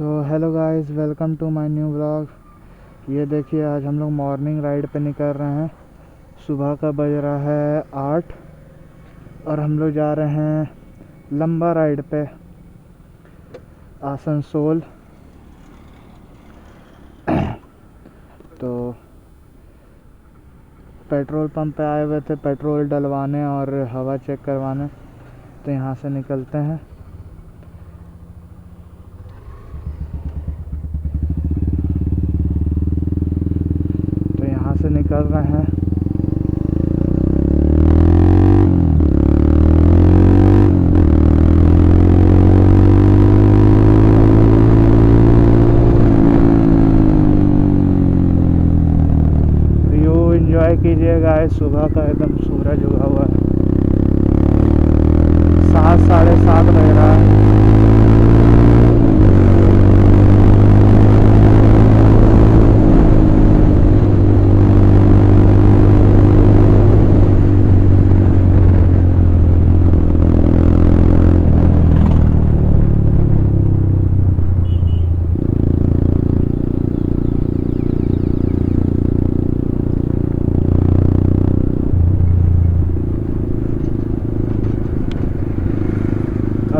So hello guys, welcome to my new vlog. ये देखिए, आज हम लोग मॉर्निंग राइड पे निकल रहे हैं। सुबह का बज रहा है 8 और हम लोग जा रहे हैं लंबा राइड पे आसनसोल। तो पेट्रोल पंप पे आए हुए थे पेट्रोल डलवाने और हवा चेक करवाने, तो यहाँ से निकलते हैं। से निकल रहे हैं। व्यू एंजॉय कीजिएगा। सुबह का एकदम सूरज उगा हुआ है। 7 साढ़े 7 बज रहा है।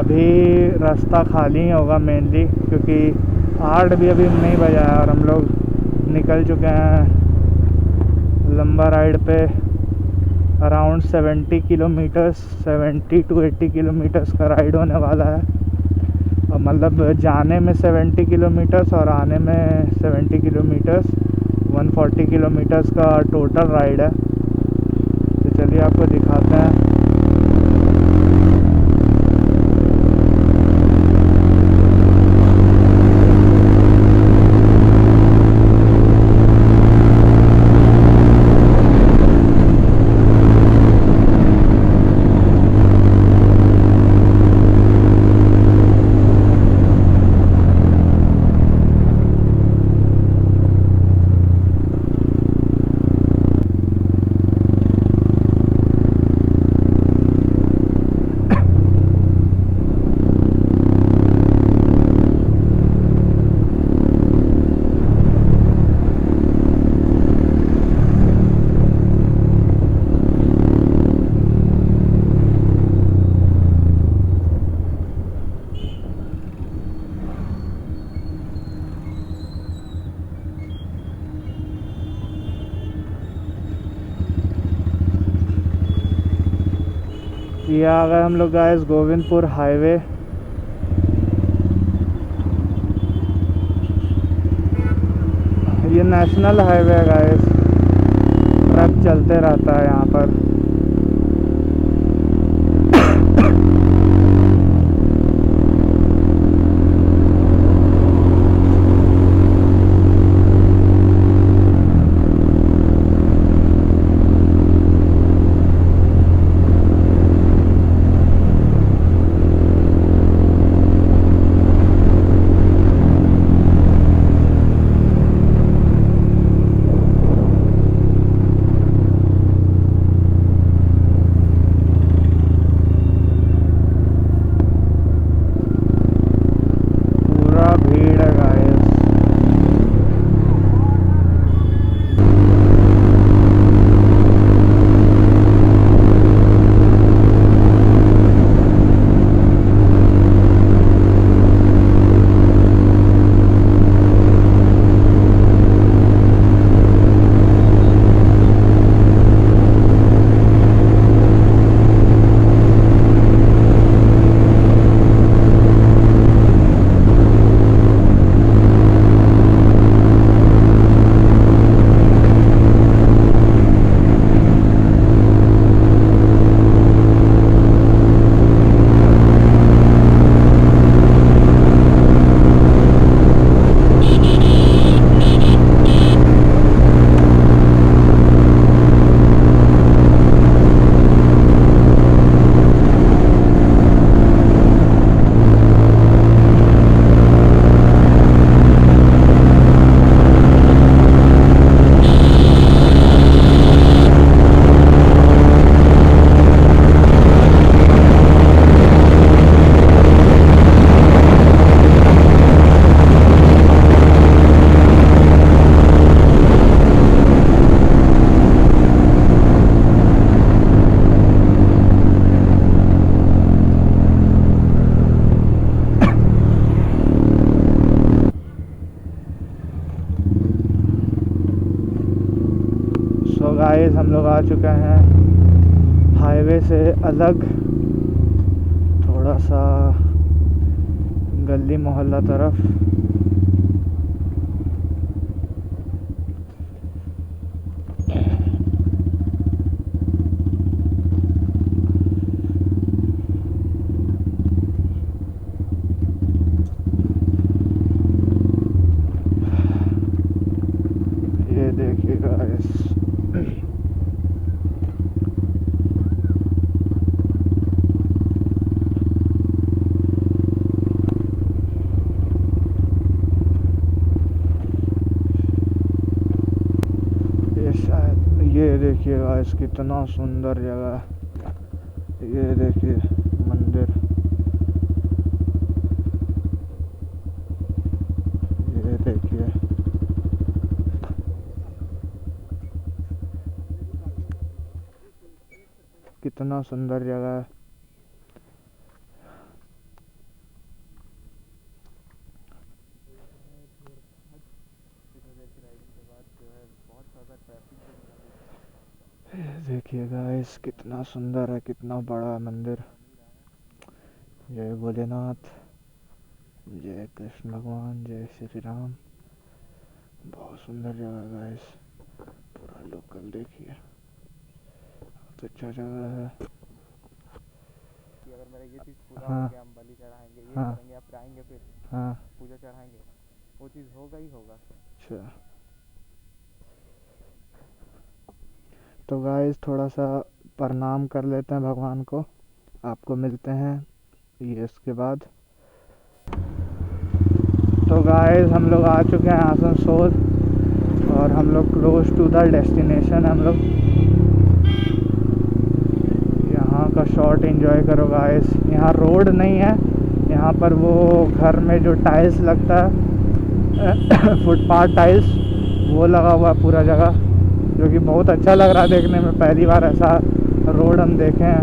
अभी रास्ता खाली ही होगा मेनली, क्योंकि 8 भी अभी नहीं बजा है और हम लोग निकल चुके हैं लंबा राइड पे। अराउंड 70 किलोमीटर्स, 70 to 80 किलोमीटर्स का राइड होने वाला है। और मतलब जाने में 70 किलोमीटर्स और आने में 70 किलोमीटर्स, 140 किलोमीटर्स का टोटल राइड है। तो चलिए आपको दिखाते हैं। ये आ गए हम लोग गाइस गोविंदपुर हाईवे। ये नेशनल हाईवे है गाइस, ट्रक चलते रहता है यहाँ पर। गाइस हम लोग आ चुके हैं हाईवे से अलग थोड़ा सा गली मोहल्ला तरफ। ये देखिए गाइस, ये देखिए गाइस कितना सुंदर जगह। ये देखिए मंदिर, ये देखिए कितना सुंदर जगह है। ये देखिए गाइस कितना सुंदर है, कितना बड़ा मंदिर। जय भोलेनाथ, जय कृष्ण भगवान, जय श्री राम। बहुत सुंदर जगह गाइस, पूरा लोकल देखिए, बहुत अच्छा जगह है। अगर मेरा ये चीज़ पूरा हाँ। हो गया, हम बलि चढ़ाएंगे, ये हाँ। करेंगे, आप आएंगे फिर हाँ पूजा चढ़ाएंगे, वो चीज़ होगा ही होगा। अच्छा, तो गाइस थोड़ा सा प्रणाम कर लेते हैं भगवान को, आपको मिलते हैं ये इसके बाद। तो गाइस हम लोग आ चुके हैं आसनसोल और हम लोग क्लोज टू द डेस्टिनेशन। हम लोग यहाँ का शॉट एंजॉय करो गाइस। यहाँ रोड नहीं है, यहाँ पर वो घर में जो टाइल्स लगता है फुटपाथ टाइल्स, वो लगा हुआ है पूरा जगह, जो कि बहुत अच्छा लग रहा है देखने में। पहली बार ऐसा रोड हम देखे हैं।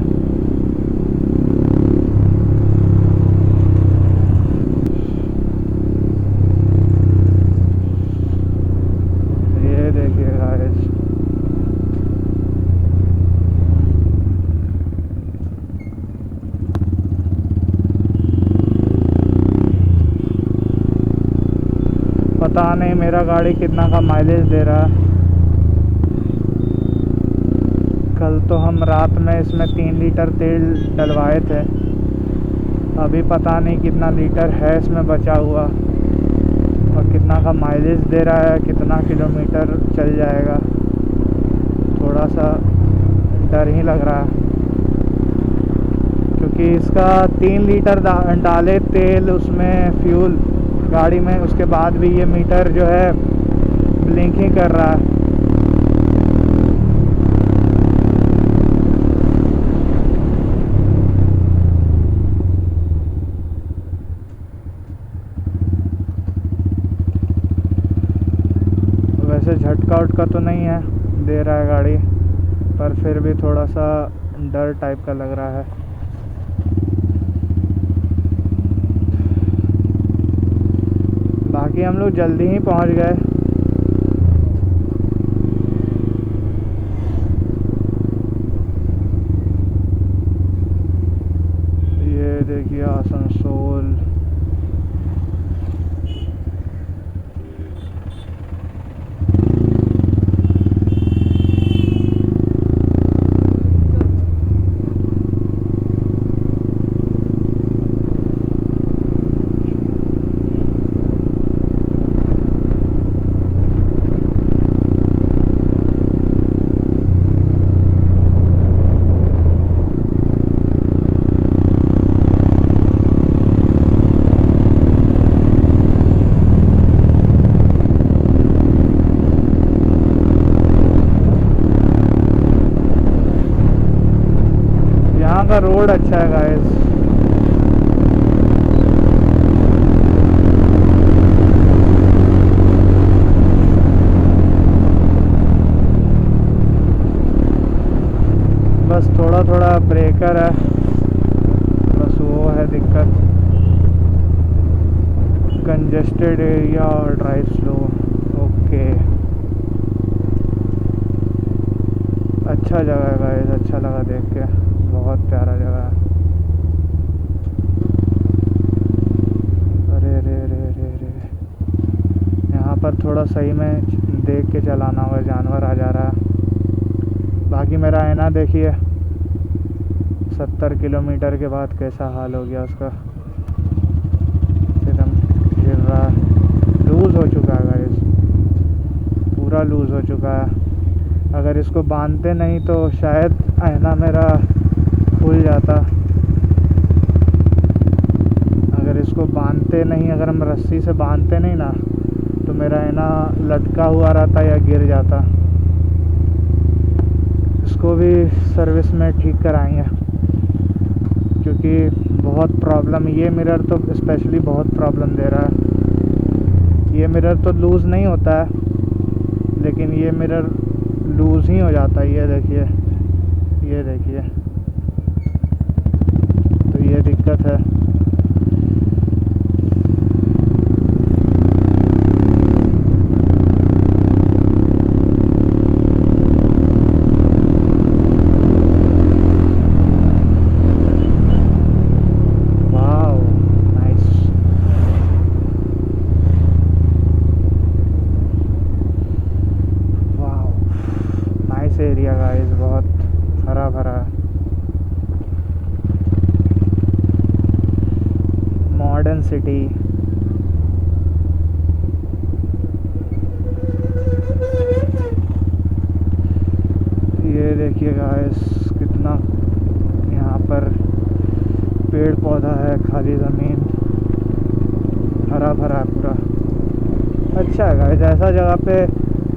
ये देखिए गाइस, पता नहीं मेरा गाड़ी कितना का माइलेज दे रहा है। कल तो हम रात में इसमें 3 लीटर तेल डलवाए थे, अभी पता नहीं कितना लीटर है इसमें बचा हुआ और कितना का माइलेज दे रहा है, कितना किलोमीटर चल जाएगा। थोड़ा सा डर ही लग रहा है क्योंकि इसका 3 लीटर डाले तेल उसमें फ्यूल गाड़ी में, उसके बाद भी ये मीटर जो है ब्लिंक ही कर रहा है। वैसे झटका उटका तो नहीं है दे रहा है गाड़ी, पर फिर भी थोड़ा सा डर टाइप का लग रहा है। बाकी हम लोग जल्दी ही पहुंच गए। ये देखिए आसनसोल, यहाँ का रोड अच्छा है गाइस। बस थोड़ा थोड़ा ब्रेकर है, बस वो है दिक्कत। कंजेस्टेड एरिया और ड्राइव स्लो। ओके अच्छा जगह है गाइस, अच्छा लगा देख के, बहुत प्यारा जगह है। अरे रे रे रे रे, यहाँ पर थोड़ा सही में देख के चलाना होगा, जानवर आ जा रहा है। बाकी मेरा आईना देखिए 70 किलोमीटर के बाद कैसा हाल हो गया उसका, एकदम गिर रहा, लूज़ हो चुका है गाइस, पूरा लूज़ हो चुका है। अगर इसको बांधते नहीं तो शायद आईना मेरा खुल जाता। अगर इसको बांधते नहीं, अगर हम रस्सी से बांधते नहीं ना, तो मेरा आईना लटका हुआ रहता या गिर जाता। इसको भी सर्विस में ठीक कराएंगे, क्योंकि बहुत प्रॉब्लम, ये मिरर तो स्पेशली बहुत प्रॉब्लम दे रहा है। ये मिरर तो लूज़ नहीं होता है, लेकिन ये मिरर लूज़ ही हो जाता है। ये देखिए, ये देखिए, तो ये दिक्कत है। Wow, nice. Wow, nice area guys, बहुत हरा भरा है, मॉडर्न सिटी। ये देखिए गाइस, कितना यहाँ पर पेड़ पौधा है, खाली ज़मीन, हरा भरा है पूरा। अच्छा है गाइस, ऐसा जगह पे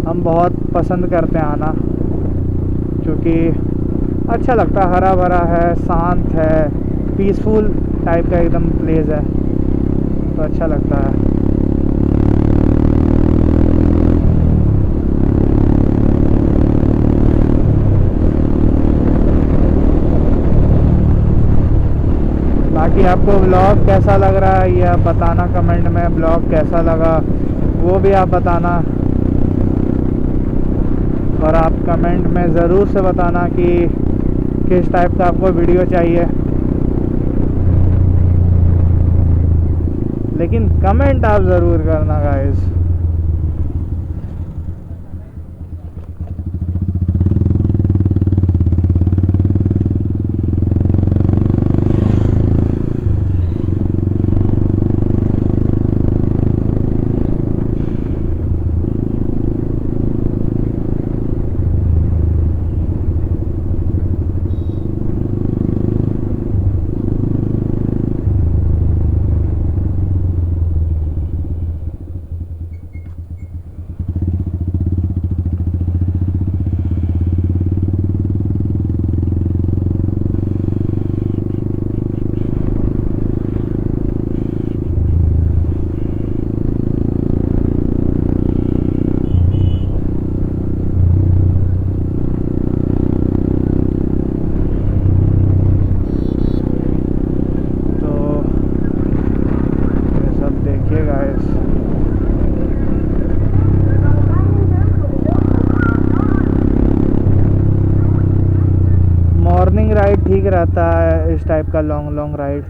हम बहुत पसंद करते हैं आना, क्योंकि अच्छा लगता है, हरा भरा है, शांत है, पीसफुल टाइप का एकदम प्लेस है, तो अच्छा लगता है। बाकी आपको ब्लॉग कैसा लग रहा है ये आप बताना कमेंट में, ब्लॉग कैसा लगा वो भी आप बताना, और आप कमेंट में ज़रूर से बताना कि किस टाइप का आपको वीडियो चाहिए, लेकिन कमेंट आप ज़रूर करना गाइस। मॉर्निंग राइड ठीक रहता है, इस टाइप का लॉन्ग राइड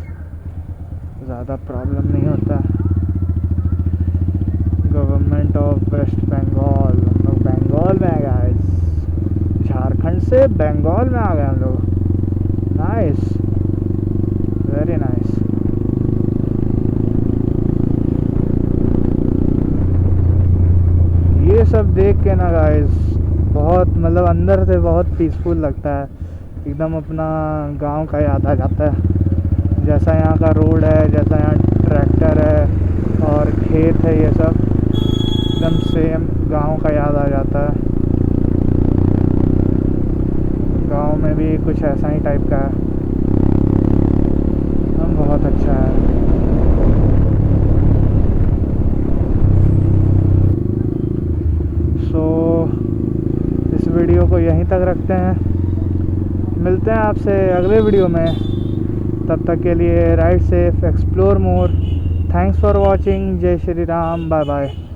ज़्यादा प्रॉब्लम नहीं होता। गवर्नमेंट ऑफ वेस्ट बंगाल, हम लोग बंगाल में आ गए, झारखंड से बंगाल में आ गए हम लोग। Nice, very nice. ये सब देख के ना गाइस बहुत, मतलब अंदर से बहुत पीसफुल लगता है, एकदम अपना गांव का याद आ जाता है। जैसा यहाँ का रोड है, जैसा यहाँ ट्रैक्टर है और खेत है, ये सब एकदम सेम गांव का याद आ जाता है। गांव में भी कुछ ऐसा ही टाइप का है, बहुत अच्छा है। सो इस वीडियो को यहीं तक रखते हैं, मिलते हैं आपसे अगले वीडियो में। तब तक के लिए ride safe, explore more. Thanks for watching. जय श्री राम, बाय बाय।